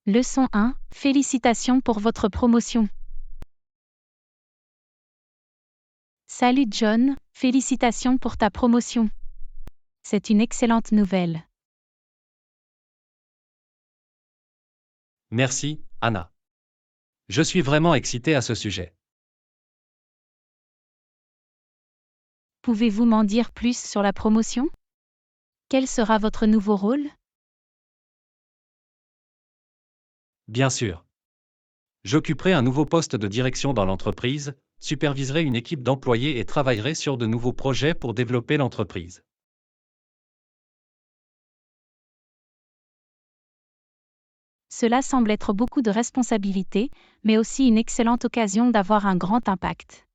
Leçon 1. Félicitations pour votre promotion. Salut John, félicitations pour ta promotion. C'est une excellente nouvelle. Merci, Anna. Je suis vraiment excité à ce sujet. Pouvez-vous m'en dire plus sur la promotion? Quel sera votre nouveau rôle? Bien sûr. J'occuperai un nouveau poste de direction dans l'entreprise, superviserai une équipe d'employés et travaillerai sur de nouveaux projets pour développer l'entreprise. Cela semble être beaucoup de responsabilités, mais aussi une excellente occasion d'avoir un grand impact.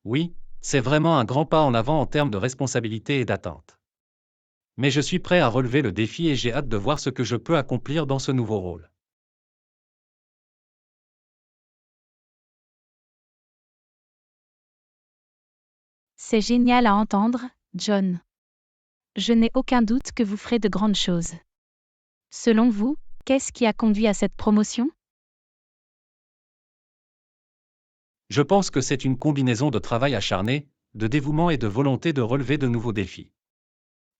Oui, c'est vraiment un grand pas en avant en termes de responsabilité et d'attente. Mais je suis prêt à relever le défi et j'ai hâte de voir ce que je peux accomplir dans ce nouveau rôle. C'est génial à entendre, John. Je n'ai aucun doute que vous ferez de grandes choses. Selon vous, qu'est-ce qui a conduit à cette promotion? Je pense que c'est une combinaison de travail acharné, de dévouement et de volonté de relever de nouveaux défis.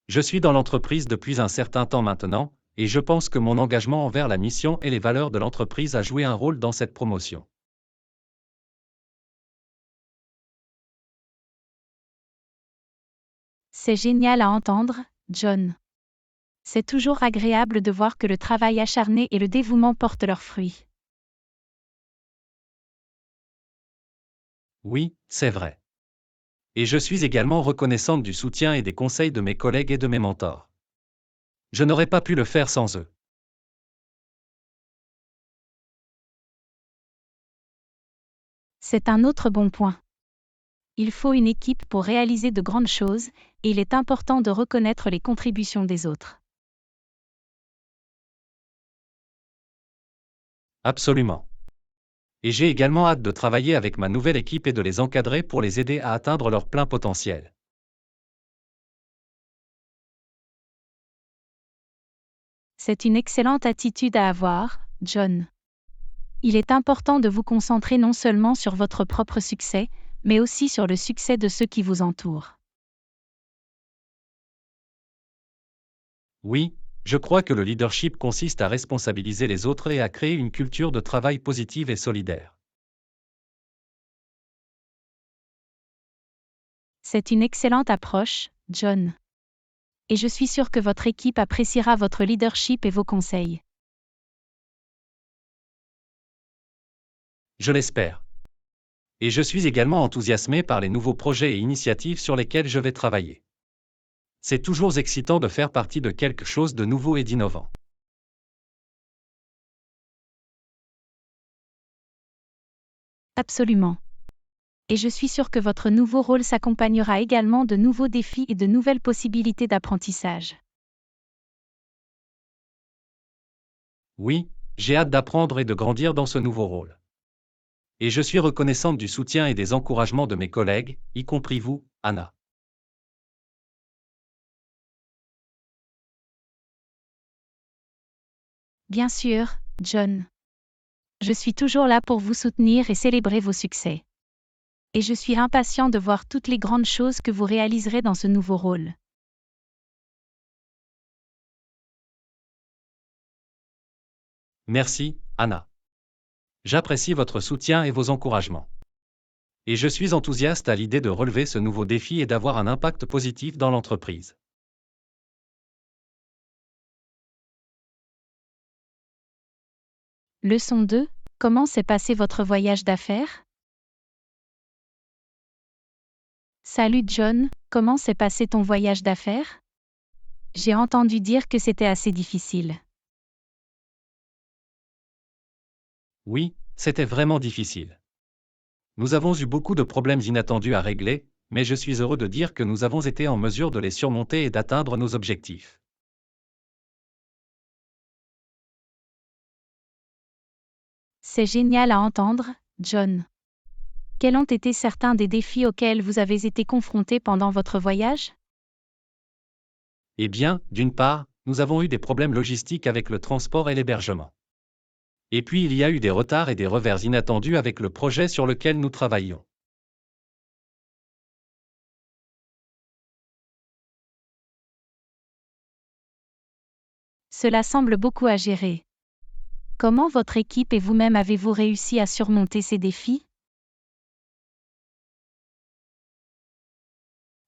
Je suis dans l'entreprise depuis un certain temps maintenant, et je pense que mon engagement envers la mission et les valeurs de l'entreprise a joué un rôle dans cette promotion. C'est génial à entendre, John. C'est toujours agréable de voir que le travail acharné et le dévouement portent leurs fruits. Oui, c'est vrai. Et je suis également reconnaissante du soutien et des conseils de mes collègues et de mes mentors. Je n'aurais pas pu le faire sans eux. C'est un autre bon point. Il faut une équipe pour réaliser de grandes choses, et il est important de reconnaître les contributions des autres. Absolument. Et j'ai également hâte de travailler avec ma nouvelle équipe et de les encadrer pour les aider à atteindre leur plein potentiel. C'est une excellente attitude à avoir, John. Il est important de vous concentrer non seulement sur votre propre succès, mais aussi sur le succès de ceux qui vous entourent. Oui, je crois que le leadership consiste à responsabiliser les autres et à créer une culture de travail positive et solidaire. C'est une excellente approche, John. Et je suis sûre que votre équipe appréciera votre leadership et vos conseils. Je l'espère. Et je suis également enthousiasmé par les nouveaux projets et initiatives sur lesquels je vais travailler. C'est toujours excitant de faire partie de quelque chose de nouveau et d'innovant. Absolument. Et je suis sûre que votre nouveau rôle s'accompagnera également de nouveaux défis et de nouvelles possibilités d'apprentissage. Oui, j'ai hâte d'apprendre et de grandir dans ce nouveau rôle. Et je suis reconnaissante du soutien et des encouragements de mes collègues, y compris vous, Anna. Bien sûr, John. Je suis toujours là pour vous soutenir et célébrer vos succès. Et je suis impatient de voir toutes les grandes choses que vous réaliserez dans ce nouveau rôle. Merci, Anna. J'apprécie votre soutien et vos encouragements. Et je suis enthousiaste à l'idée de relever ce nouveau défi et d'avoir un impact positif dans l'entreprise. Leçon 2. Comment s'est passé votre voyage d'affaires? Salut John, comment s'est passé ton voyage d'affaires? J'ai entendu dire que c'était assez difficile. Oui, c'était vraiment difficile. Nous avons eu beaucoup de problèmes inattendus à régler, mais je suis heureux de dire que nous avons été en mesure de les surmonter et d'atteindre nos objectifs. C'est génial à entendre, John. Quels ont été certains des défis auxquels vous avez été confrontés pendant votre voyage? Eh bien, d'une part, nous avons eu des problèmes logistiques avec le transport et l'hébergement. Et puis il y a eu des retards et des revers inattendus avec le projet sur lequel nous travaillions. Cela semble beaucoup à gérer. Comment votre équipe et vous-même avez-vous réussi à surmonter ces défis?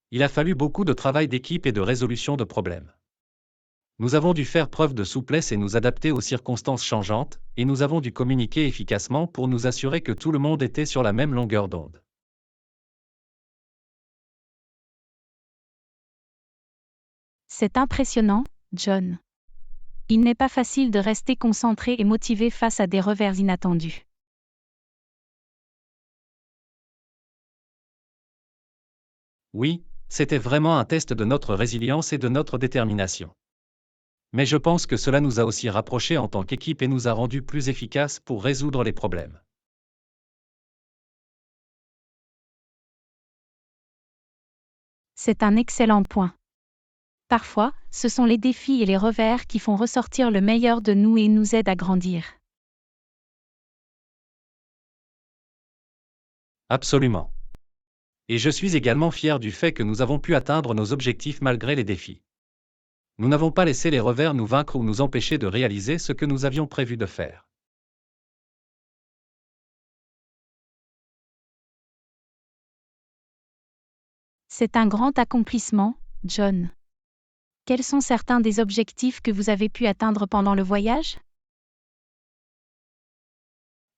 Il a fallu beaucoup de travail d'équipe et de résolution de problèmes. Nous avons dû faire preuve de souplesse et nous adapter aux circonstances changeantes, et nous avons dû communiquer efficacement pour nous assurer que tout le monde était sur la même longueur d'onde. C'est impressionnant, John. Il n'est pas facile de rester concentré et motivé face à des revers inattendus. Oui, c'était vraiment un test de notre résilience et de notre détermination. Mais je pense que cela nous a aussi rapprochés en tant qu'équipe et nous a rendus plus efficaces pour résoudre les problèmes. C'est un excellent point. Parfois, ce sont les défis et les revers qui font ressortir le meilleur de nous et nous aident à grandir. Absolument. Et je suis également fier du fait que nous avons pu atteindre nos objectifs malgré les défis. Nous n'avons pas laissé les revers nous vaincre ou nous empêcher de réaliser ce que nous avions prévu de faire. C'est un grand accomplissement, John. Quels sont certains des objectifs que vous avez pu atteindre pendant le voyage?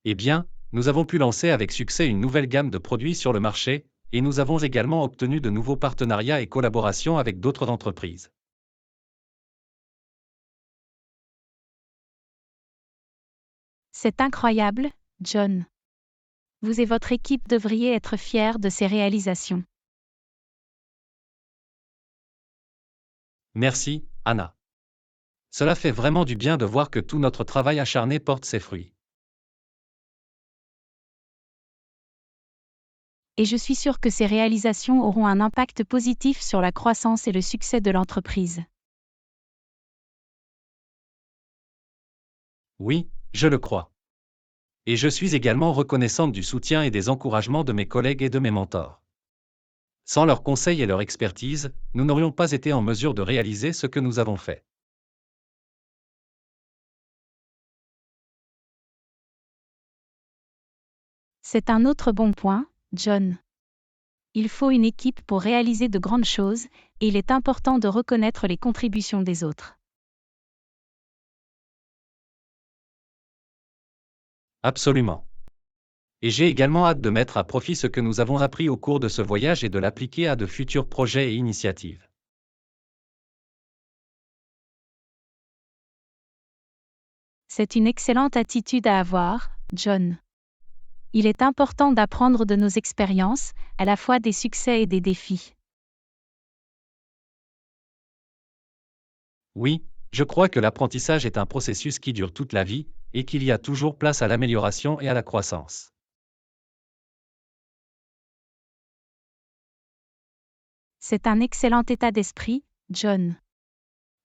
Eh bien, nous avons pu lancer avec succès une nouvelle gamme de produits sur le marché, et nous avons également obtenu de nouveaux partenariats et collaborations avec d'autres entreprises. C'est incroyable, John. Vous et votre équipe devriez être fiers de ces réalisations. Merci, Anna. Cela fait vraiment du bien de voir que tout notre travail acharné porte ses fruits. Et je suis sûre que ces réalisations auront un impact positif sur la croissance et le succès de l'entreprise. Oui, je le crois. Et je suis également reconnaissante du soutien et des encouragements de mes collègues et de mes mentors. Sans leurs conseils et leur expertise, nous n'aurions pas été en mesure de réaliser ce que nous avons fait. C'est un autre bon point, John. Il faut une équipe pour réaliser de grandes choses, et il est important de reconnaître les contributions des autres. Absolument. Et j'ai également hâte de mettre à profit ce que nous avons appris au cours de ce voyage et de l'appliquer à de futurs projets et initiatives. C'est une excellente attitude à avoir, John. Il est important d'apprendre de nos expériences, à la fois des succès et des défis. Oui, je crois que l'apprentissage est un processus qui dure toute la vie, et qu'il y a toujours place à l'amélioration et à la croissance. C'est un excellent état d'esprit, John.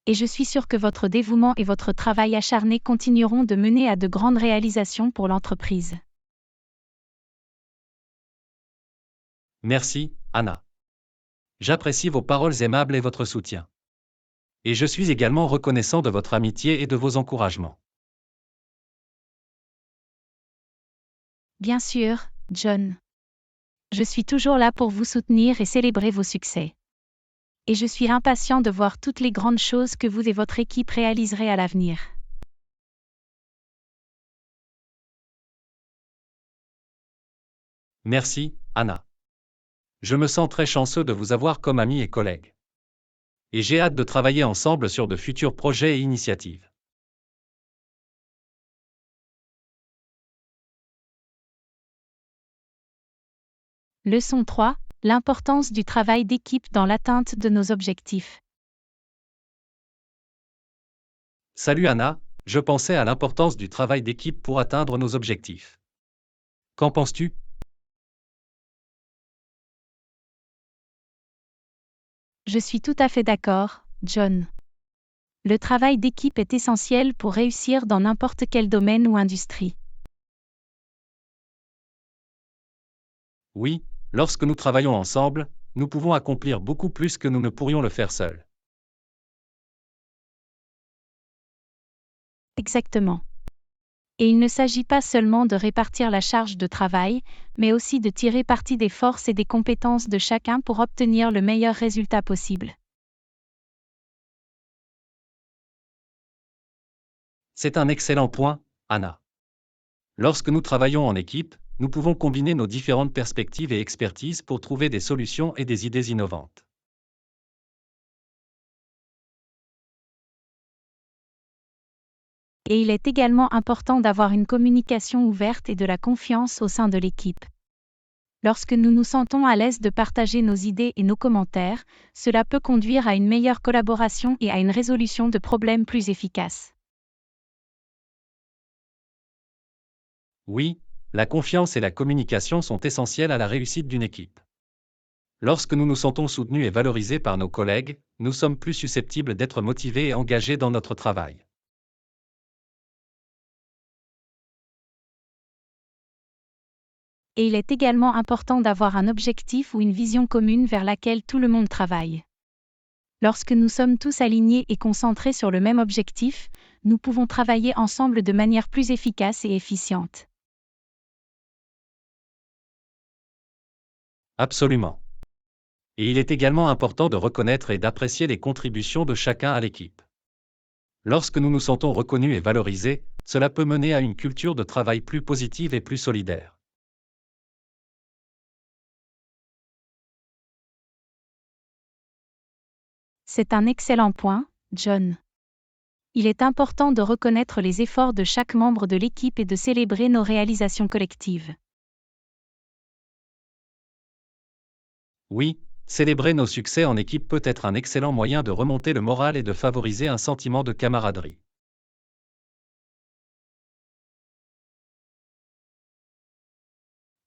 Et je suis sûre que votre dévouement et votre travail acharné continueront de mener à de grandes réalisations pour l'entreprise. Merci, Anna. J'apprécie vos paroles aimables et votre soutien. Et je suis également reconnaissant de votre amitié et de vos encouragements. Bien sûr, John. Je suis toujours là pour vous soutenir et célébrer vos succès. Et je suis impatient de voir toutes les grandes choses que vous et votre équipe réaliserez à l'avenir. Merci, Anna. Je me sens très chanceux de vous avoir comme ami et collègue. Et j'ai hâte de travailler ensemble sur de futurs projets et initiatives. Leçon 3. L'importance du travail d'équipe dans l'atteinte de nos objectifs. Salut Anna, je pensais à l'importance du travail d'équipe pour atteindre nos objectifs. Qu'en penses-tu? Je suis tout à fait d'accord, John. Le travail d'équipe est essentiel pour réussir dans n'importe quel domaine ou industrie. Oui, lorsque nous travaillons ensemble, nous pouvons accomplir beaucoup plus que nous ne pourrions le faire seuls. Exactement. Et il ne s'agit pas seulement de répartir la charge de travail, mais aussi de tirer parti des forces et des compétences de chacun pour obtenir le meilleur résultat possible. C'est un excellent point, Anna. Lorsque nous travaillons en équipe, nous pouvons combiner nos différentes perspectives et expertises pour trouver des solutions et des idées innovantes. Et il est également important d'avoir une communication ouverte et de la confiance au sein de l'équipe. Lorsque nous nous sentons à l'aise de partager nos idées et nos commentaires, cela peut conduire à une meilleure collaboration et à une résolution de problèmes plus efficace. Oui, la confiance et la communication sont essentielles à la réussite d'une équipe. Lorsque nous nous sentons soutenus et valorisés par nos collègues, nous sommes plus susceptibles d'être motivés et engagés dans notre travail. Et il est également important d'avoir un objectif ou une vision commune vers laquelle tout le monde travaille. Lorsque nous sommes tous alignés et concentrés sur le même objectif, nous pouvons travailler ensemble de manière plus efficace et efficiente. Absolument. Et il est également important de reconnaître et d'apprécier les contributions de chacun à l'équipe. Lorsque nous nous sentons reconnus et valorisés, cela peut mener à une culture de travail plus positive et plus solidaire. C'est un excellent point, John. Il est important de reconnaître les efforts de chaque membre de l'équipe et de célébrer nos réalisations collectives. Oui, célébrer nos succès en équipe peut être un excellent moyen de remonter le moral et de favoriser un sentiment de camaraderie.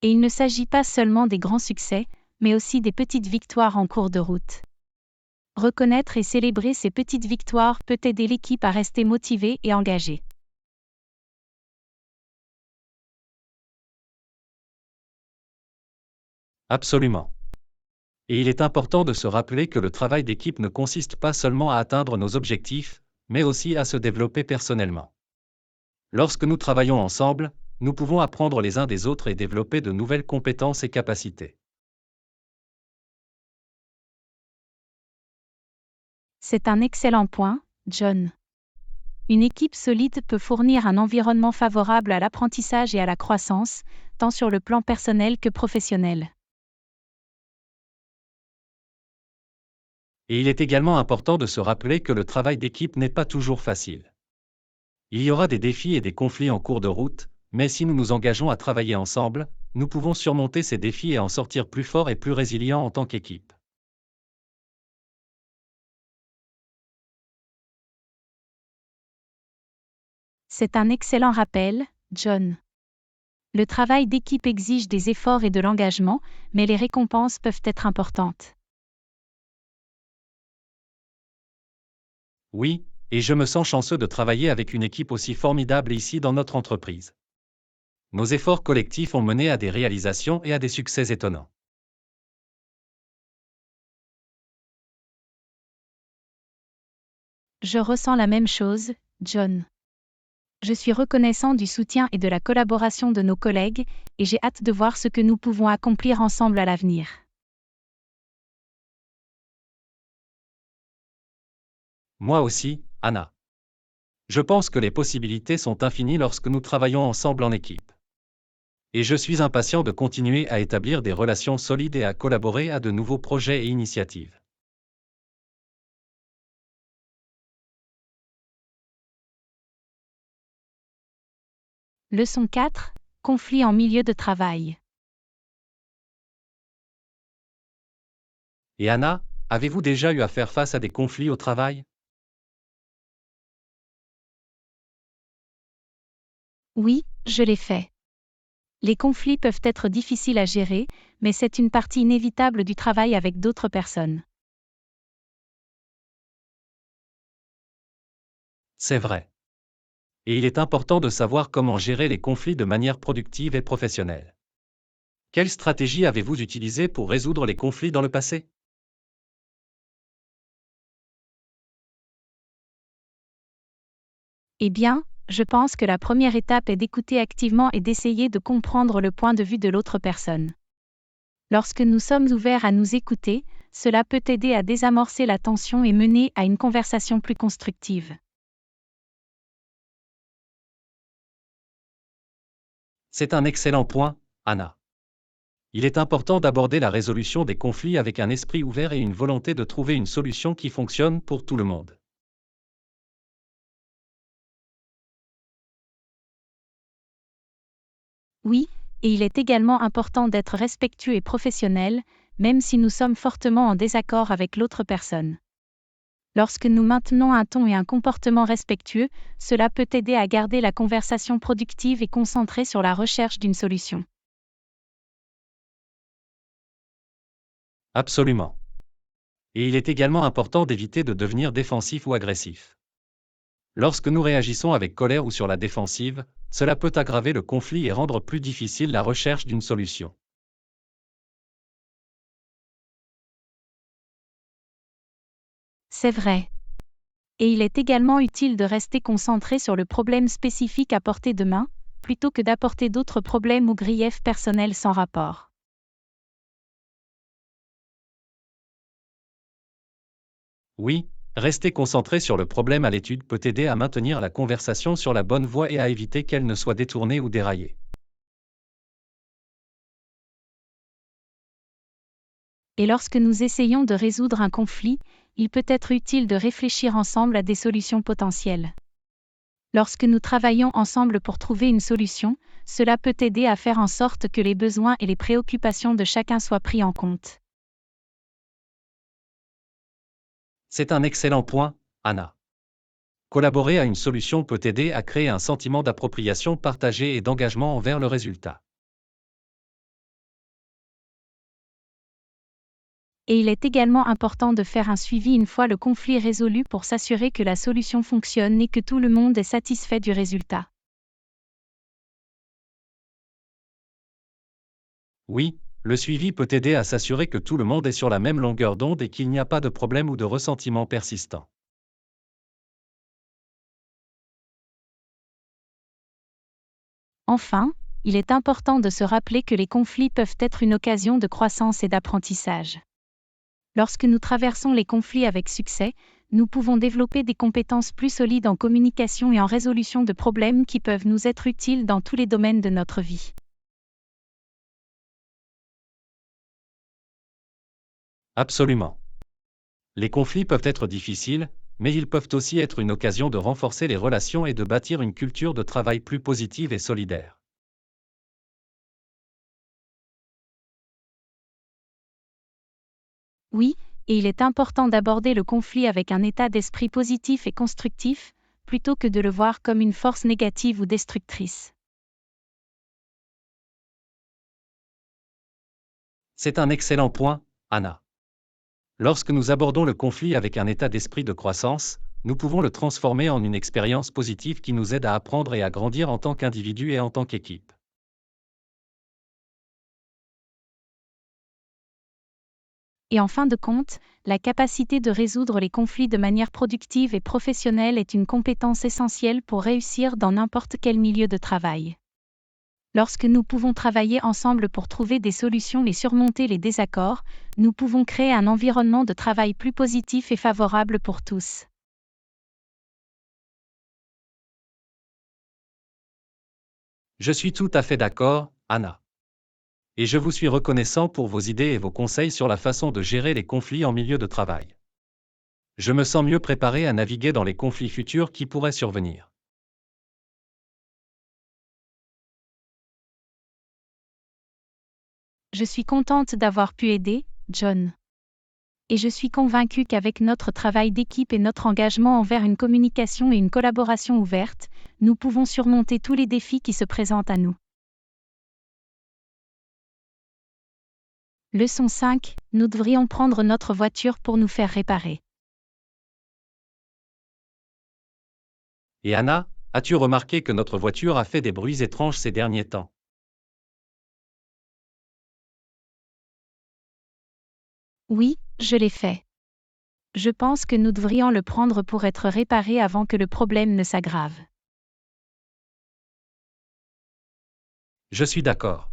Et il ne s'agit pas seulement des grands succès, mais aussi des petites victoires en cours de route. Reconnaître et célébrer ces petites victoires peut aider l'équipe à rester motivée et engagée. Absolument. Et il est important de se rappeler que le travail d'équipe ne consiste pas seulement à atteindre nos objectifs, mais aussi à se développer personnellement. Lorsque nous travaillons ensemble, nous pouvons apprendre les uns des autres et développer de nouvelles compétences et capacités. C'est un excellent point, John. Une équipe solide peut fournir un environnement favorable à l'apprentissage et à la croissance, tant sur le plan personnel que professionnel. Et il est également important de se rappeler que le travail d'équipe n'est pas toujours facile. Il y aura des défis et des conflits en cours de route, mais si nous nous engageons à travailler ensemble, nous pouvons surmonter ces défis et en sortir plus forts et plus résilients en tant qu'équipe. C'est un excellent rappel, John. Le travail d'équipe exige des efforts et de l'engagement, mais les récompenses peuvent être importantes. Oui, et je me sens chanceux de travailler avec une équipe aussi formidable ici dans notre entreprise. Nos efforts collectifs ont mené à des réalisations et à des succès étonnants. Je ressens la même chose, John. Je suis reconnaissant du soutien et de la collaboration de nos collègues, et j'ai hâte de voir ce que nous pouvons accomplir ensemble à l'avenir. Moi aussi, Anna. Je pense que les possibilités sont infinies lorsque nous travaillons ensemble en équipe. Et je suis impatient de continuer à établir des relations solides et à collaborer à de nouveaux projets et initiatives. Leçon 4. Conflit en milieu de travail. Et Anna, avez-vous déjà eu à faire face à des conflits au travail? Oui, je l'ai fait. Les conflits peuvent être difficiles à gérer, mais c'est une partie inévitable du travail avec d'autres personnes. C'est vrai. Et il est important de savoir comment gérer les conflits de manière productive et professionnelle. Quelle stratégie avez-vous utilisée pour résoudre les conflits dans le passé? Eh bien, je pense que la première étape est d'écouter activement et d'essayer de comprendre le point de vue de l'autre personne. Lorsque nous sommes ouverts à nous écouter, cela peut aider à désamorcer la tension et mener à une conversation plus constructive. C'est un excellent point, Anna. Il est important d'aborder la résolution des conflits avec un esprit ouvert et une volonté de trouver une solution qui fonctionne pour tout le monde. Oui, et il est également important d'être respectueux et professionnel, même si nous sommes fortement en désaccord avec l'autre personne. Lorsque nous maintenons un ton et un comportement respectueux, cela peut aider à garder la conversation productive et concentrée sur la recherche d'une solution. Absolument. Et il est également important d'éviter de devenir défensif ou agressif. Lorsque nous réagissons avec colère ou sur la défensive, cela peut aggraver le conflit et rendre plus difficile la recherche d'une solution. C'est vrai. Et il est également utile de rester concentré sur le problème spécifique à portée de main, plutôt que d'apporter d'autres problèmes ou griefs personnels sans rapport. Oui, rester concentré sur le problème à l'étude peut aider à maintenir la conversation sur la bonne voie et à éviter qu'elle ne soit détournée ou déraillée. Et lorsque nous essayons de résoudre un conflit, il peut être utile de réfléchir ensemble à des solutions potentielles. Lorsque nous travaillons ensemble pour trouver une solution, cela peut aider à faire en sorte que les besoins et les préoccupations de chacun soient pris en compte. C'est un excellent point, Anna. Collaborer à une solution peut aider à créer un sentiment d'appropriation partagée et d'engagement envers le résultat. Et il est également important de faire un suivi une fois le conflit résolu pour s'assurer que la solution fonctionne et que tout le monde est satisfait du résultat. Oui, le suivi peut aider à s'assurer que tout le monde est sur la même longueur d'onde et qu'il n'y a pas de problème ou de ressentiment persistant. Enfin, il est important de se rappeler que les conflits peuvent être une occasion de croissance et d'apprentissage. Lorsque nous traversons les conflits avec succès, nous pouvons développer des compétences plus solides en communication et en résolution de problèmes qui peuvent nous être utiles dans tous les domaines de notre vie. Absolument. Les conflits peuvent être difficiles, mais ils peuvent aussi être une occasion de renforcer les relations et de bâtir une culture de travail plus positive et solidaire. Oui, et il est important d'aborder le conflit avec un état d'esprit positif et constructif, plutôt que de le voir comme une force négative ou destructrice. C'est un excellent point, Anna. Lorsque nous abordons le conflit avec un état d'esprit de croissance, nous pouvons le transformer en une expérience positive qui nous aide à apprendre et à grandir en tant qu'individu et en tant qu'équipe. Et en fin de compte, la capacité de résoudre les conflits de manière productive et professionnelle est une compétence essentielle pour réussir dans n'importe quel milieu de travail. Lorsque nous pouvons travailler ensemble pour trouver des solutions et surmonter les désaccords, nous pouvons créer un environnement de travail plus positif et favorable pour tous. Je suis tout à fait d'accord, Anna. Et je vous suis reconnaissant pour vos idées et vos conseils sur la façon de gérer les conflits en milieu de travail. Je me sens mieux préparé à naviguer dans les conflits futurs qui pourraient survenir. Je suis contente d'avoir pu aider, John. Et je suis convaincue qu'avec notre travail d'équipe et notre engagement envers une communication et une collaboration ouverte, nous pouvons surmonter tous les défis qui se présentent à nous. Leçon 5. Nous devrions prendre notre voiture pour nous faire réparer. Et Anna, as-tu remarqué que notre voiture a fait des bruits étranges ces derniers temps? Oui, je l'ai fait. Je pense que nous devrions le prendre pour être réparé avant que le problème ne s'aggrave. Je suis d'accord.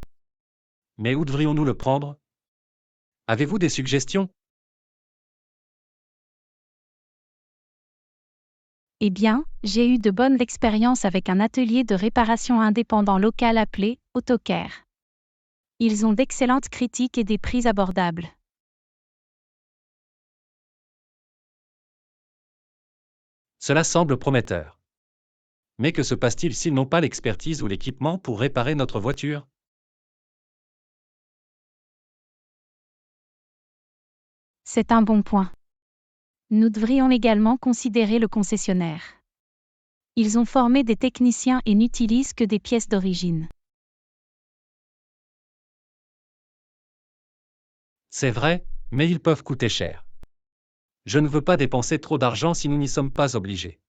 Mais où devrions-nous le prendre? Avez-vous des suggestions? Eh bien, j'ai eu de bonnes expériences avec un atelier de réparation indépendant local appelé AutoCare. Ils ont d'excellentes critiques et des prix abordables. Cela semble prometteur. Mais que se passe-t-il s'ils n'ont pas l'expertise ou l'équipement pour réparer notre voiture? C'est un bon point. Nous devrions également considérer le concessionnaire. Ils ont formé des techniciens et n'utilisent que des pièces d'origine. C'est vrai, mais ils peuvent coûter cher. Je ne veux pas dépenser trop d'argent si nous n'y sommes pas obligés.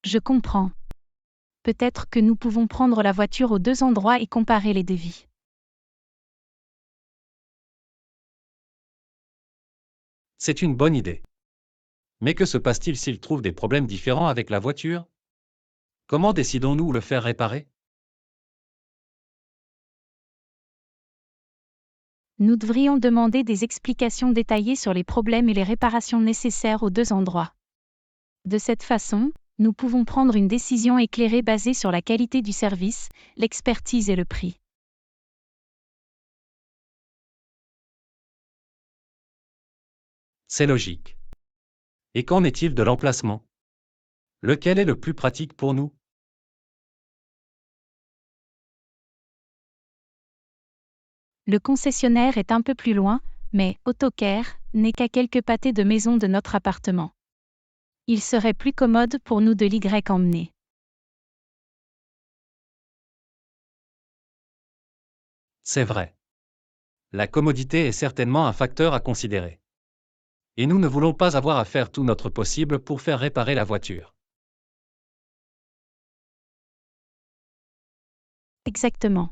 Je comprends. Peut-être que nous pouvons prendre la voiture aux deux endroits et comparer les devis. C'est une bonne idée. Mais que se passe-t-il s'ils trouvent des problèmes différents avec la voiture? Comment décidons-nous où le faire réparer? Nous devrions demander des explications détaillées sur les problèmes et les réparations nécessaires aux deux endroits. De cette façon, nous pouvons prendre une décision éclairée basée sur la qualité du service, l'expertise et le prix. C'est logique. Et qu'en est-il de l'emplacement? Lequel est le plus pratique pour nous? Le concessionnaire est un peu plus loin, mais AutoCare n'est qu'à quelques pâtés de maison de notre appartement. Il serait plus commode pour nous de l'Y emmener. C'est vrai. La commodité est certainement un facteur à considérer. Et nous ne voulons pas avoir à faire tout notre possible pour faire réparer la voiture. Exactement.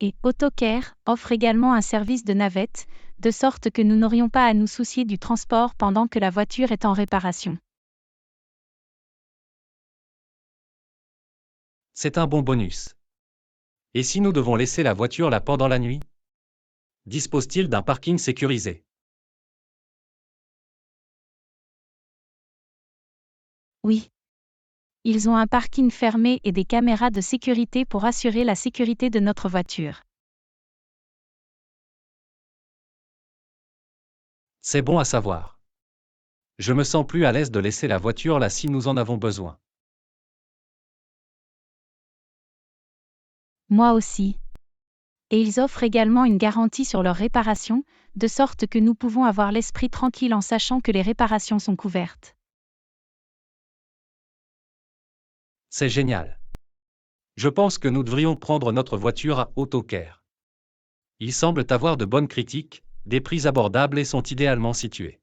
Et AutoCare offre également un service de navette, de sorte que nous n'aurions pas à nous soucier du transport pendant que la voiture est en réparation. C'est un bon bonus. Et si nous devons laisser la voiture là pendant la nuit? Dispose-t-il d'un parking sécurisé? Oui. Ils ont un parking fermé et des caméras de sécurité pour assurer la sécurité de notre voiture. C'est bon à savoir. Je me sens plus à l'aise de laisser la voiture là si nous en avons besoin. Moi aussi. Et ils offrent également une garantie sur leur réparation, de sorte que nous pouvons avoir l'esprit tranquille en sachant que les réparations sont couvertes. C'est génial. Je pense que nous devrions prendre notre voiture à AutoCare. Ils semblent avoir de bonnes critiques, des prix abordables et sont idéalement situés.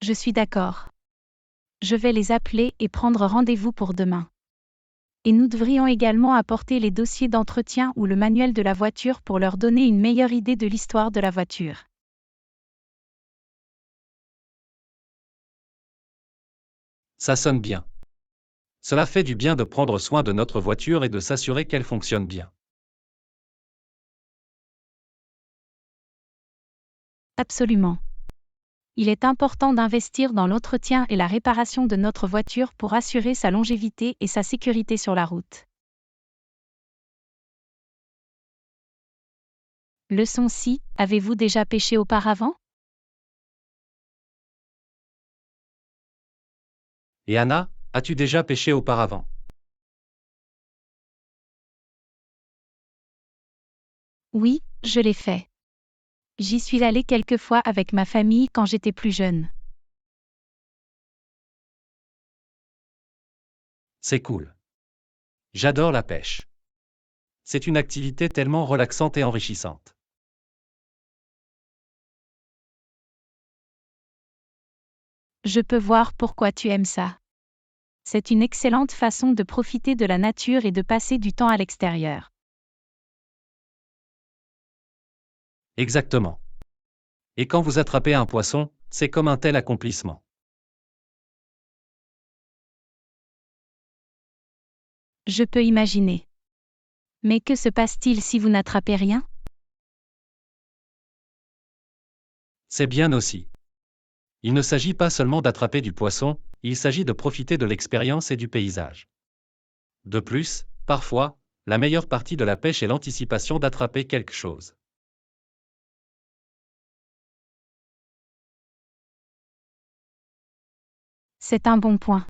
Je suis d'accord. Je vais les appeler et prendre rendez-vous pour demain. Et nous devrions également apporter les dossiers d'entretien ou le manuel de la voiture pour leur donner une meilleure idée de l'histoire de la voiture. Ça sonne bien. Cela fait du bien de prendre soin de notre voiture et de s'assurer qu'elle fonctionne bien. Absolument. Il est important d'investir dans l'entretien et la réparation de notre voiture pour assurer sa longévité et sa sécurité sur la route. Leçon 6. Avez-vous déjà pêché auparavant? Et Anna, as-tu déjà pêché auparavant? Oui, je l'ai fait. J'y suis allée quelques fois avec ma famille quand j'étais plus jeune. C'est cool. J'adore la pêche. C'est une activité tellement relaxante et enrichissante. Je peux voir pourquoi tu aimes ça. C'est une excellente façon de profiter de la nature et de passer du temps à l'extérieur. Exactement. Et quand vous attrapez un poisson, c'est comme un tel accomplissement. Je peux imaginer. Mais que se passe-t-il si vous n'attrapez rien? C'est bien aussi. Il ne s'agit pas seulement d'attraper du poisson, il s'agit de profiter de l'expérience et du paysage. De plus, parfois, la meilleure partie de la pêche est l'anticipation d'attraper quelque chose. C'est un bon point.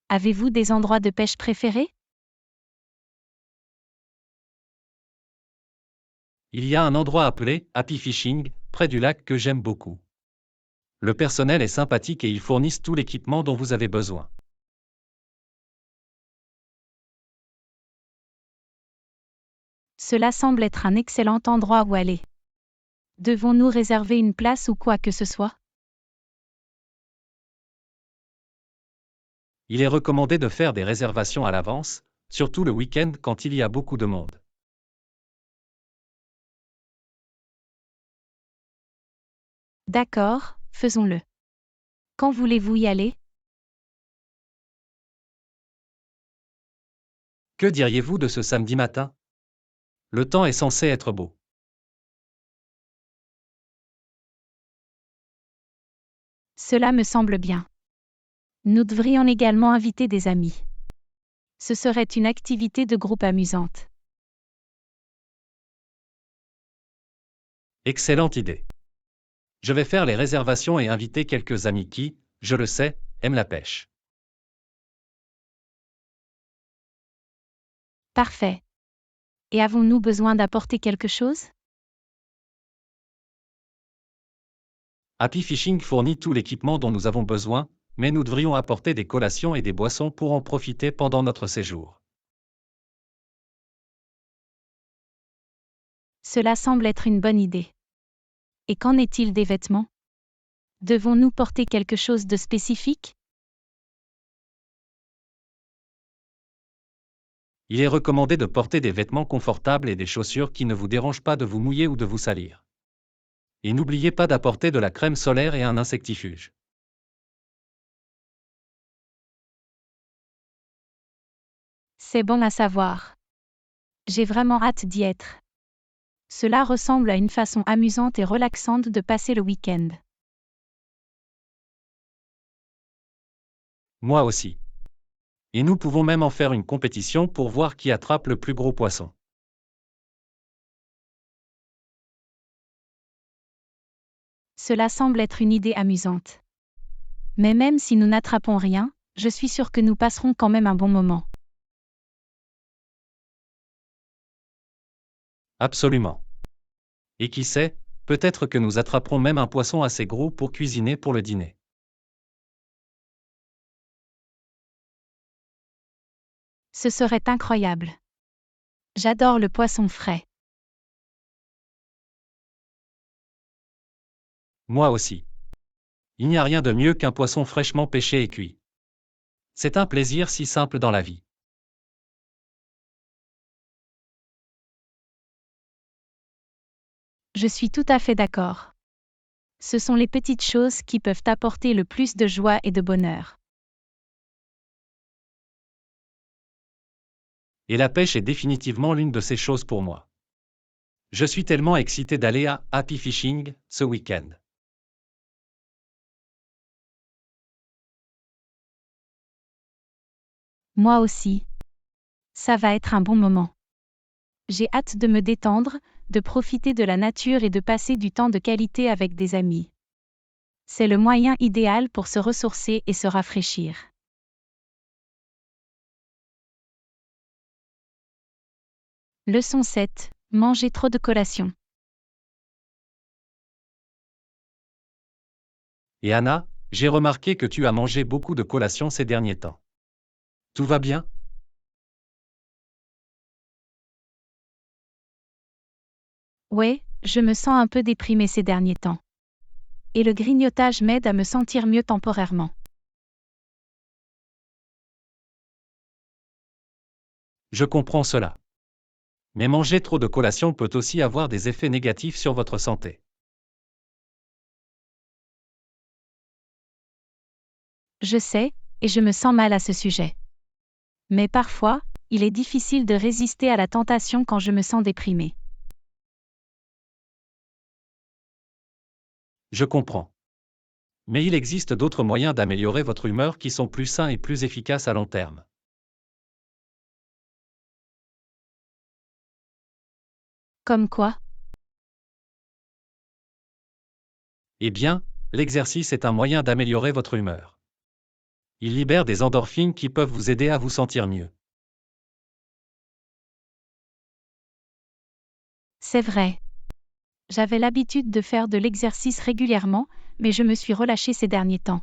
Avez-vous des endroits de pêche préférés? Il y a un endroit appelé Happy Fishing, près du lac que j'aime beaucoup. Le personnel est sympathique et ils fournissent tout l'équipement dont vous avez besoin. Cela semble être un excellent endroit où aller. Devons-nous réserver une place ou quoi que ce soit? Il est recommandé de faire des réservations à l'avance, surtout le week-end quand il y a beaucoup de monde. D'accord, faisons-le. Quand voulez-vous y aller? Que diriez-vous de ce samedi matin? Le temps est censé être beau. Cela me semble bien. Nous devrions également inviter des amis. Ce serait une activité de groupe amusante. Excellente idée. Je vais faire les réservations et inviter quelques amis qui, je le sais, aiment la pêche. Parfait. Et avons-nous besoin d'apporter quelque chose? Happy Fishing fournit tout l'équipement dont nous avons besoin, mais nous devrions apporter des collations et des boissons pour en profiter pendant notre séjour. Cela semble être une bonne idée. Et qu'en est-il des vêtements? Devons-nous porter quelque chose de spécifique? Il est recommandé de porter des vêtements confortables et des chaussures qui ne vous dérangent pas de vous mouiller ou de vous salir. Et n'oubliez pas d'apporter de la crème solaire et un insectifuge. C'est bon à savoir. J'ai vraiment hâte d'y être. Cela ressemble à une façon amusante et relaxante de passer le week-end. Moi aussi. Et nous pouvons même en faire une compétition pour voir qui attrape le plus gros poisson. Cela semble être une idée amusante. Mais même si nous n'attrapons rien, je suis sûre que nous passerons quand même un bon moment. Absolument. Et qui sait, peut-être que nous attraperons même un poisson assez gros pour cuisiner pour le dîner. Ce serait incroyable. J'adore le poisson frais. Moi aussi. Il n'y a rien de mieux qu'un poisson fraîchement pêché et cuit. C'est un plaisir si simple dans la vie. Je suis tout à fait d'accord. Ce sont les petites choses qui peuvent apporter le plus de joie et de bonheur. Et la pêche est définitivement l'une de ces choses pour moi. Je suis tellement excité d'aller à Happy Fishing ce week-end. Moi aussi. Ça va être un bon moment. J'ai hâte de me détendre, de profiter de la nature et de passer du temps de qualité avec des amis. C'est le moyen idéal pour se ressourcer et se rafraîchir. Leçon 7. Manger trop de collations. Et Anna, j'ai remarqué que tu as mangé beaucoup de collations ces derniers temps. Tout va bien? Ouais, je me sens un peu déprimée ces derniers temps. et le grignotage m'aide à me sentir mieux temporairement. Je comprends cela. Mais manger trop de collations peut aussi avoir des effets négatifs sur votre santé. Je sais, et je me sens mal à ce sujet. Mais parfois, il est difficile de résister à la tentation quand je me sens déprimée. Je comprends. Mais il existe d'autres moyens d'améliorer votre humeur qui sont plus sains et plus efficaces à long terme. Comme quoi? Eh bien, l'exercice est un moyen d'améliorer votre humeur. Il libère des endorphines qui peuvent vous aider à vous sentir mieux. C'est vrai. J'avais l'habitude de faire de l'exercice régulièrement, mais je me suis relâchée ces derniers temps.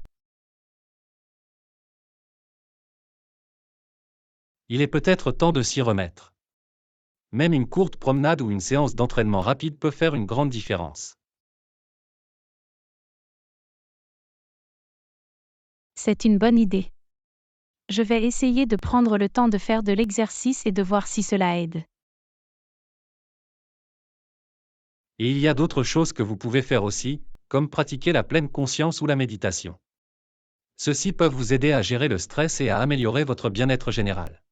Il est peut-être temps de s'y remettre. Même une courte promenade ou une séance d'entraînement rapide peut faire une grande différence. C'est une bonne idée. Je vais essayer de prendre le temps de faire de l'exercice et de voir si cela aide. Et il y a d'autres choses que vous pouvez faire aussi, comme pratiquer la pleine conscience ou la méditation. Ceux-ci peuvent vous aider à gérer le stress et à améliorer votre bien-être général.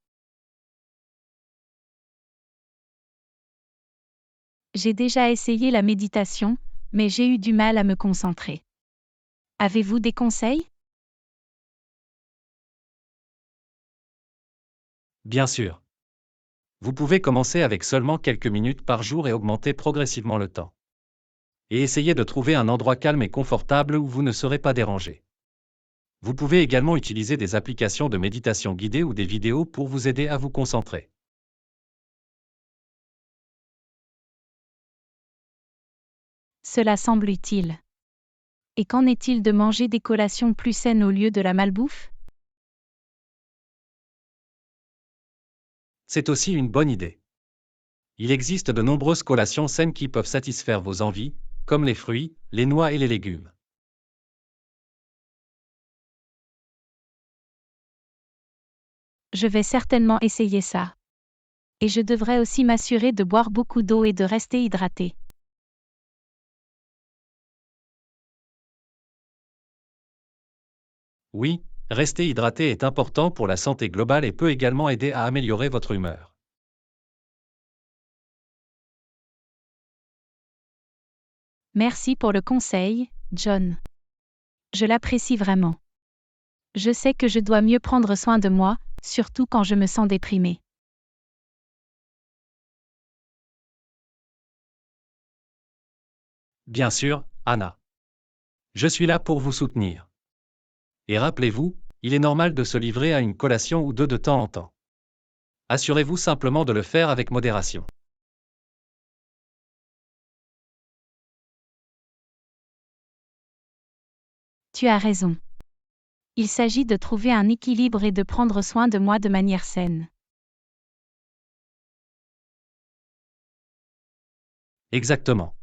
J'ai déjà essayé la méditation, mais j'ai eu du mal à me concentrer. Avez-vous des conseils? Bien sûr. Vous pouvez commencer avec seulement quelques minutes par jour et augmenter progressivement le temps. Et essayez de trouver un endroit calme et confortable où vous ne serez pas dérangé. Vous pouvez également utiliser des applications de méditation guidée ou des vidéos pour vous aider à vous concentrer. Cela semble utile. Et qu'en est-il de manger des collations plus saines au lieu de la malbouffe? C'est aussi une bonne idée. Il existe de nombreuses collations saines qui peuvent satisfaire vos envies, comme les fruits, les noix et les légumes. Je vais certainement essayer ça. Et je devrais aussi m'assurer de boire beaucoup d'eau et de rester hydratée. Oui, rester hydraté est important pour la santé globale et peut également aider à améliorer votre humeur. Merci pour le conseil, John. Je l'apprécie vraiment. Je sais que je dois mieux prendre soin de moi, surtout quand je me sens déprimée. Bien sûr, Anna. Je suis là pour vous soutenir. Et rappelez-vous, il est normal de se livrer à une collation ou deux de temps en temps. Assurez-vous simplement de le faire avec modération. Tu as raison. Il s'agit de trouver un équilibre et de prendre soin de moi de manière saine. Exactement.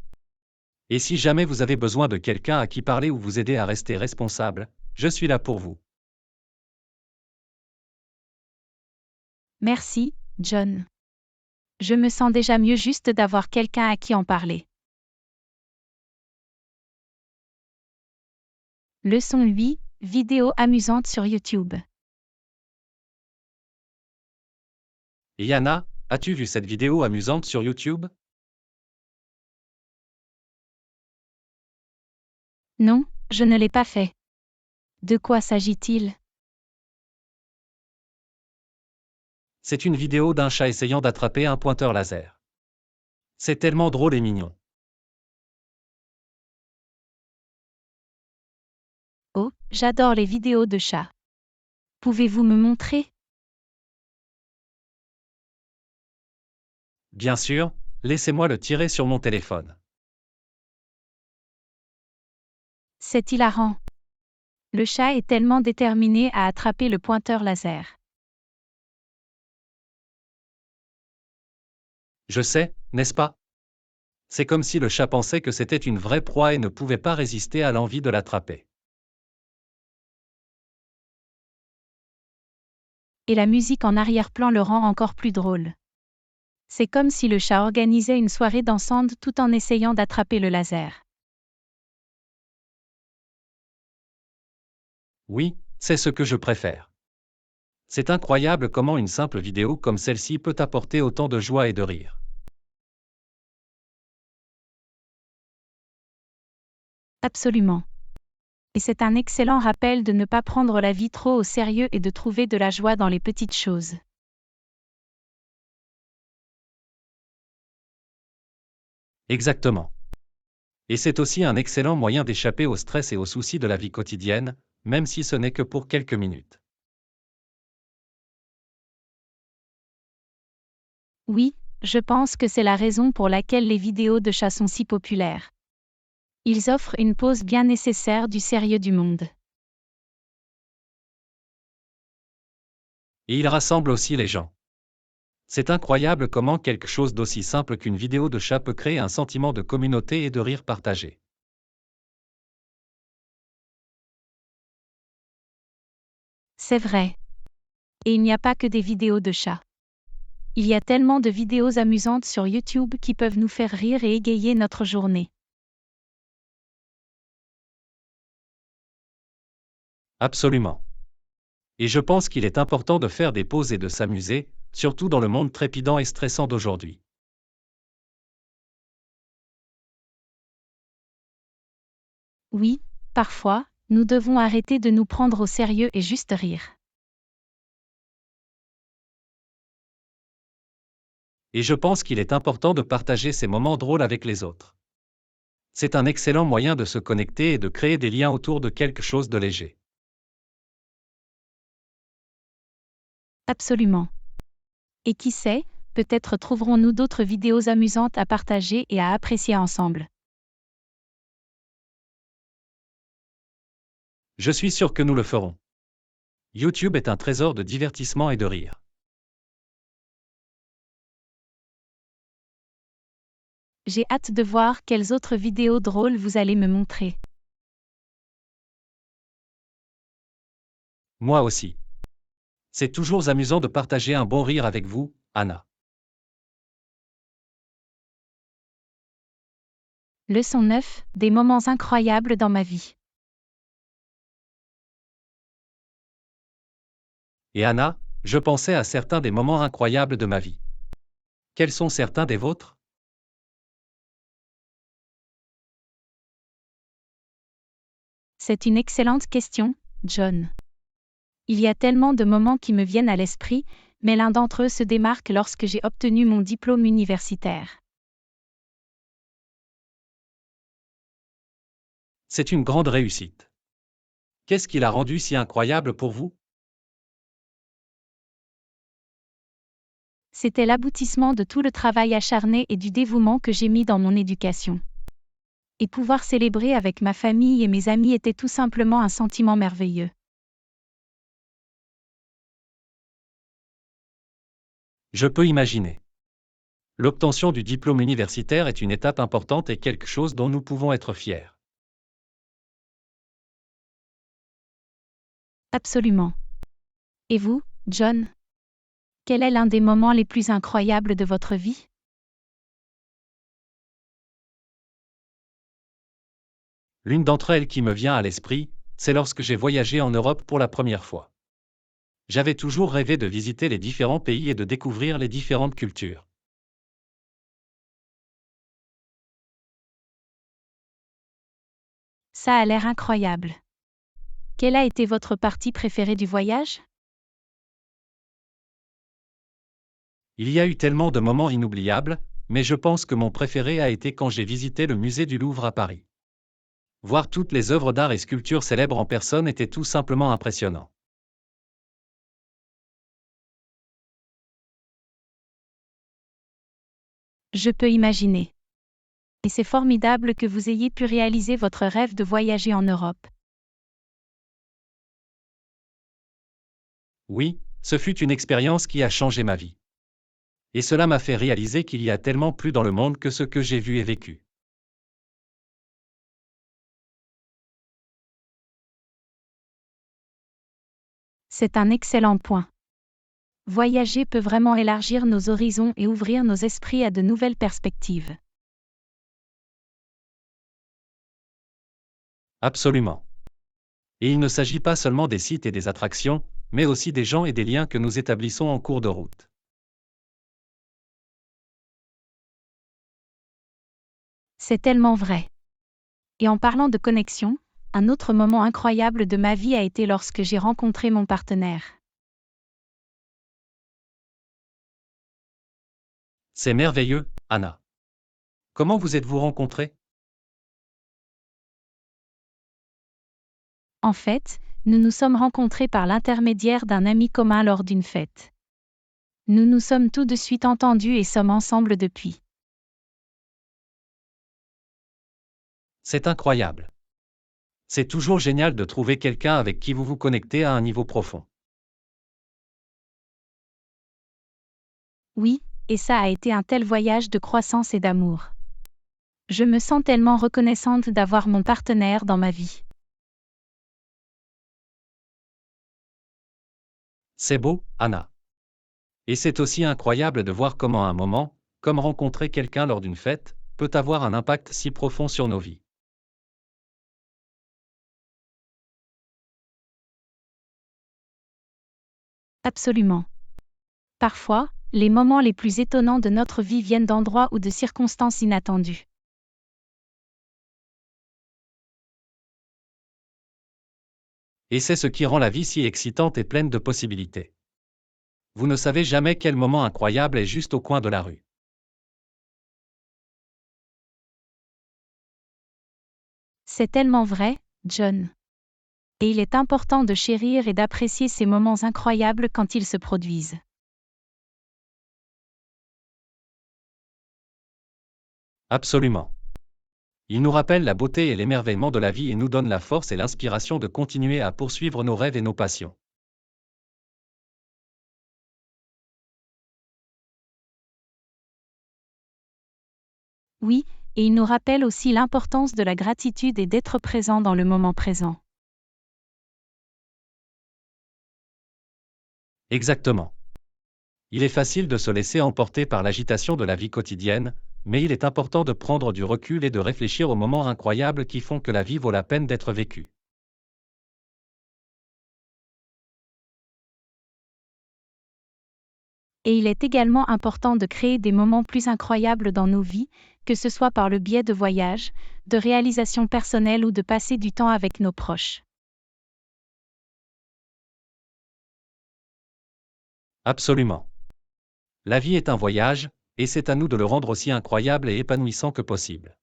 Et si jamais vous avez besoin de quelqu'un à qui parler ou vous aider à rester responsable, je suis là pour vous. Merci, John. Je me sens déjà mieux juste d'avoir quelqu'un à qui en parler. Leçon 8, vidéo amusante sur YouTube. Et Yana, as-tu vu cette vidéo amusante sur YouTube? Non, je ne l'ai pas fait. De quoi s'agit-il? C'est une vidéo d'un chat essayant d'attraper un pointeur laser. C'est tellement drôle et mignon. Oh, j'adore les vidéos de chats. Pouvez-vous me montrer? Bien sûr, laissez-moi le tirer sur mon téléphone. C'est hilarant. Le chat est tellement déterminé à attraper le pointeur laser. Je sais, n'est-ce pas? C'est comme si le chat pensait que c'était une vraie proie et ne pouvait pas résister à l'envie de l'attraper. Et la musique en arrière-plan le rend encore plus drôle. C'est comme si le chat organisait une soirée dansante tout en essayant d'attraper le laser. Oui, c'est ce que je préfère. C'est incroyable comment une simple vidéo comme celle-ci peut apporter autant de joie et de rire. Absolument. Et c'est un excellent rappel de ne pas prendre la vie trop au sérieux et de trouver de la joie dans les petites choses. Exactement. Et c'est aussi un excellent moyen d'échapper au stress et aux soucis de la vie quotidienne, même si ce n'est que pour quelques minutes. Oui, je pense que c'est la raison pour laquelle les vidéos de chats sont si populaires. Ils offrent une pause bien nécessaire du sérieux du monde. Et ils rassemblent aussi les gens. C'est incroyable comment quelque chose d'aussi simple qu'une vidéo de chat peut créer un sentiment de communauté et de rire partagé. C'est vrai. Et il n'y a pas que des vidéos de chats. Il y a tellement de vidéos amusantes sur YouTube qui peuvent nous faire rire et égayer notre journée. Absolument. Et je pense qu'il est important de faire des pauses et de s'amuser, surtout dans le monde trépidant et stressant d'aujourd'hui. Oui, parfois, nous devons arrêter de nous prendre au sérieux et juste rire. Et je pense qu'il est important de partager ces moments drôles avec les autres. C'est un excellent moyen de se connecter et de créer des liens autour de quelque chose de léger. Absolument. Et qui sait, peut-être trouverons-nous d'autres vidéos amusantes à partager et à apprécier ensemble. Je suis sûr que nous le ferons. YouTube est un trésor de divertissement et de rire. J'ai hâte de voir quelles autres vidéos drôles vous allez me montrer. Moi aussi. C'est toujours amusant de partager un bon rire avec vous, Anna. Leçon 9, des moments incroyables dans ma vie. Et Anna, je pensais à certains des moments incroyables de ma vie. Quels sont certains des vôtres? C'est une excellente question, John. Il y a tellement de moments qui me viennent à l'esprit, mais l'un d'entre eux se démarque lorsque j'ai obtenu mon diplôme universitaire. C'est une grande réussite. Qu'est-ce qui l'a rendu si incroyable pour vous? C'était l'aboutissement de tout le travail acharné et du dévouement que j'ai mis dans mon éducation. Et pouvoir célébrer avec ma famille et mes amis était tout simplement un sentiment merveilleux. Je peux imaginer. L'obtention du diplôme universitaire est une étape importante et quelque chose dont nous pouvons être fiers. Absolument. Et vous, John? Quel est l'un des moments les plus incroyables de votre vie? L'une d'entre elles qui me vient à l'esprit, c'est lorsque j'ai voyagé en Europe pour la première fois. J'avais toujours rêvé de visiter les différents pays et de découvrir les différentes cultures. Ça a l'air incroyable. Quelle a été votre partie préférée du voyage? Il y a eu tellement de moments inoubliables, mais je pense que mon préféré a été quand j'ai visité le musée du Louvre à Paris. Voir toutes les œuvres d'art et sculptures célèbres en personne était tout simplement impressionnant. Je peux imaginer. Et c'est formidable que vous ayez pu réaliser votre rêve de voyager en Europe. Oui, ce fut une expérience qui a changé ma vie. Et cela m'a fait réaliser qu'il y a tellement plus dans le monde que ce que j'ai vu et vécu. C'est un excellent point. Voyager peut vraiment élargir nos horizons et ouvrir nos esprits à de nouvelles perspectives. Absolument. Et il ne s'agit pas seulement des sites et des attractions, mais aussi des gens et des liens que nous établissons en cours de route. C'est tellement vrai. Et en parlant de connexion, un autre moment incroyable de ma vie a été lorsque j'ai rencontré mon partenaire. C'est merveilleux, Anna. Comment vous êtes-vous rencontrés? En fait, nous nous sommes rencontrés par l'intermédiaire d'un ami commun lors d'une fête. Nous nous sommes tout de suite entendus et sommes ensemble depuis. C'est incroyable. C'est toujours génial de trouver quelqu'un avec qui vous vous connectez à un niveau profond. Oui, et ça a été un tel voyage de croissance et d'amour. Je me sens tellement reconnaissante d'avoir mon partenaire dans ma vie. C'est beau, Anna. Et c'est aussi incroyable de voir comment un moment, comme rencontrer quelqu'un lors d'une fête, peut avoir un impact si profond sur nos vies. Absolument. Parfois, les moments les plus étonnants de notre vie viennent d'endroits ou de circonstances inattendues. Et c'est ce qui rend la vie si excitante et pleine de possibilités. Vous ne savez jamais quel moment incroyable est juste au coin de la rue. C'est tellement vrai, John. Et il est important de chérir et d'apprécier ces moments incroyables quand ils se produisent. Absolument. Il nous rappelle la beauté et l'émerveillement de la vie et nous donne la force et l'inspiration de continuer à poursuivre nos rêves et nos passions. Oui, et il nous rappelle aussi l'importance de la gratitude et d'être présent dans le moment présent. Exactement. Il est facile de se laisser emporter par l'agitation de la vie quotidienne, mais il est important de prendre du recul et de réfléchir aux moments incroyables qui font que la vie vaut la peine d'être vécue. Et il est également important de créer des moments plus incroyables dans nos vies, que ce soit par le biais de voyages, de réalisations personnelles ou de passer du temps avec nos proches. Absolument. La vie est un voyage, et c'est à nous de le rendre aussi incroyable et épanouissant que possible.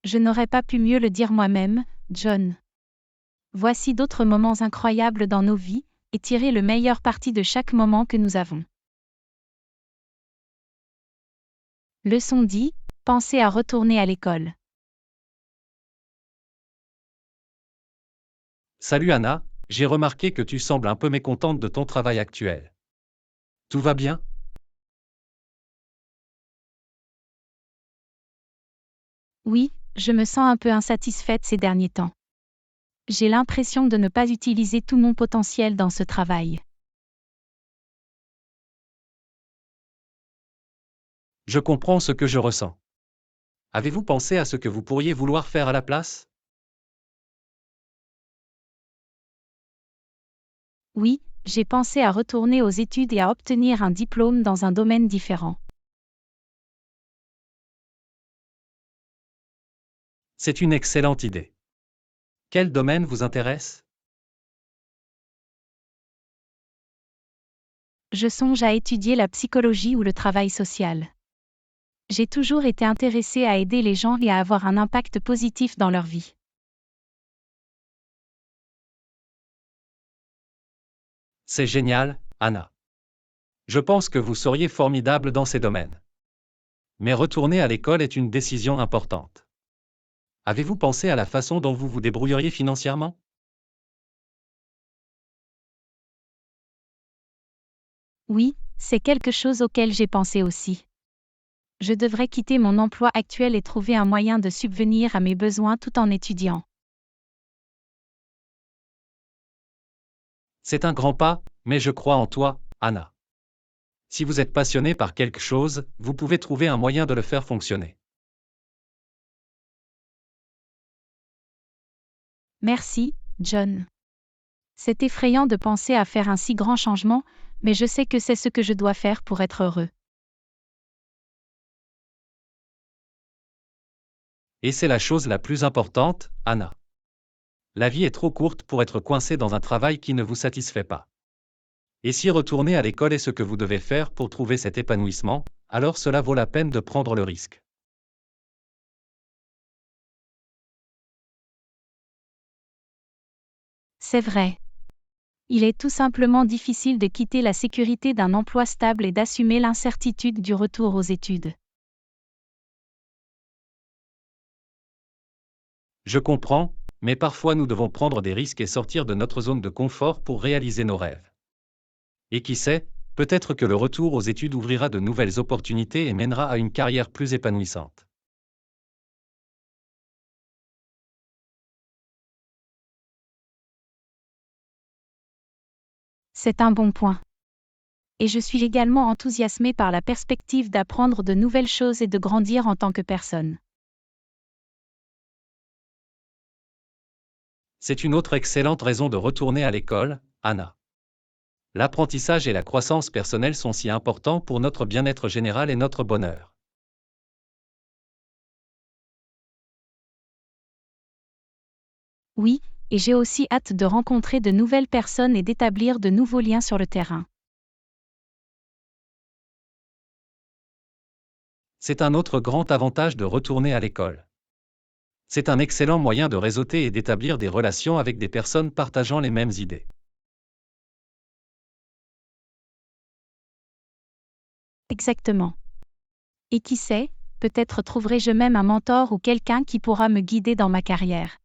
Je n'aurais pas pu mieux le dire moi-même, John. Voici d'autres moments incroyables dans nos vies, et tirer le meilleur parti de chaque moment que nous avons. Leçon 10, pensez à retourner à l'école. Salut Anna, j'ai remarqué que tu sembles un peu mécontente de ton travail actuel. Tout va bien? Oui, je me sens un peu insatisfaite ces derniers temps. J'ai l'impression de ne pas utiliser tout mon potentiel dans ce travail. Je comprends ce que je ressens. Avez-vous pensé à ce que vous pourriez vouloir faire à la place? Oui, j'ai pensé à retourner aux études et à obtenir un diplôme dans un domaine différent. C'est une excellente idée. Quel domaine vous intéresse? Je songe à étudier la psychologie ou le travail social. J'ai toujours été intéressée à aider les gens et à avoir un impact positif dans leur vie. C'est génial, Anna. Je pense que vous seriez formidable dans ces domaines. Mais retourner à l'école est une décision importante. Avez-vous pensé à la façon dont vous vous débrouilleriez financièrement? Oui, c'est quelque chose auquel j'ai pensé aussi. Je devrais quitter mon emploi actuel et trouver un moyen de subvenir à mes besoins tout en étudiant. C'est un grand pas, mais je crois en toi, Anna. Si vous êtes passionné par quelque chose, vous pouvez trouver un moyen de le faire fonctionner. Merci, John. C'est effrayant de penser à faire un si grand changement, mais je sais que c'est ce que je dois faire pour être heureux. Et c'est la chose la plus importante, Anna. La vie est trop courte pour être coincé dans un travail qui ne vous satisfait pas. Et si retourner à l'école est ce que vous devez faire pour trouver cet épanouissement, alors cela vaut la peine de prendre le risque. C'est vrai. Il est tout simplement difficile de quitter la sécurité d'un emploi stable et d'assumer l'incertitude du retour aux études. Je comprends, mais parfois nous devons prendre des risques et sortir de notre zone de confort pour réaliser nos rêves. Et qui sait, peut-être que le retour aux études ouvrira de nouvelles opportunités et mènera à une carrière plus épanouissante. C'est un bon point. Et je suis également enthousiasmée par la perspective d'apprendre de nouvelles choses et de grandir en tant que personne. C'est une autre excellente raison de retourner à l'école, Anna. L'apprentissage et la croissance personnelle sont si importants pour notre bien-être général et notre bonheur. Oui, et j'ai aussi hâte de rencontrer de nouvelles personnes et d'établir de nouveaux liens sur le terrain. C'est un autre grand avantage de retourner à l'école. C'est un excellent moyen de réseauter et d'établir des relations avec des personnes partageant les mêmes idées. Exactement. Et qui sait, peut-être trouverai-je même un mentor ou quelqu'un qui pourra me guider dans ma carrière.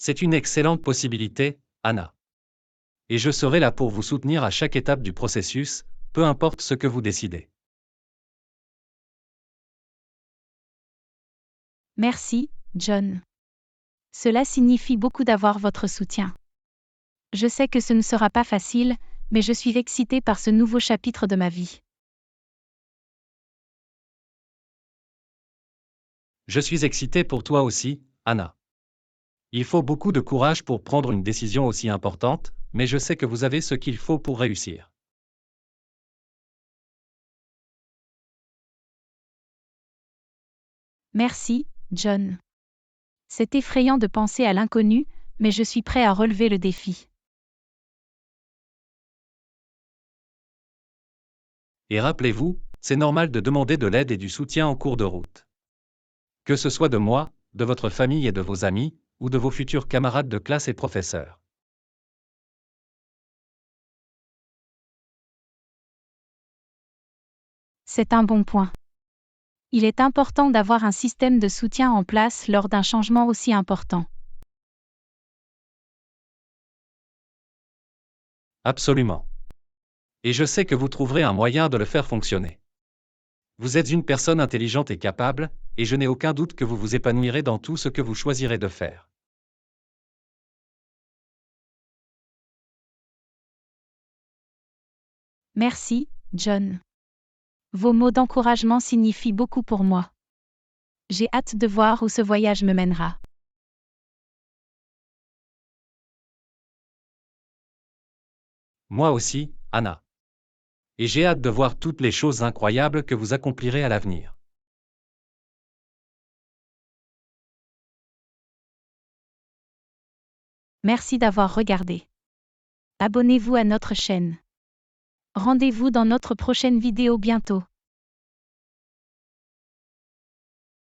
C'est une excellente possibilité, Anna. Et je serai là pour vous soutenir à chaque étape du processus, peu importe ce que vous décidez. Merci, John. Cela signifie beaucoup d'avoir votre soutien. Je sais que ce ne sera pas facile, mais je suis excitée par ce nouveau chapitre de ma vie. Je suis excité pour toi aussi, Anna. Il faut beaucoup de courage pour prendre une décision aussi importante, mais je sais que vous avez ce qu'il faut pour réussir. Merci, John. C'est effrayant de penser à l'inconnu, mais je suis prêt à relever le défi. Et rappelez-vous, c'est normal de demander de l'aide et du soutien en cours de route. Que ce soit de moi, de votre famille et de vos amis, ou de vos futurs camarades de classe et professeurs. C'est un bon point. Il est important d'avoir un système de soutien en place lors d'un changement aussi important. Absolument. Et je sais que vous trouverez un moyen de le faire fonctionner. Vous êtes une personne intelligente et capable, et je n'ai aucun doute que vous vous épanouirez dans tout ce que vous choisirez de faire. Merci, John. Vos mots d'encouragement signifient beaucoup pour moi. J'ai hâte de voir où ce voyage me mènera. Moi aussi, Anna. Et j'ai hâte de voir toutes les choses incroyables que vous accomplirez à l'avenir. Merci d'avoir regardé. Abonnez-vous à notre chaîne. Rendez-vous dans notre prochaine vidéo bientôt.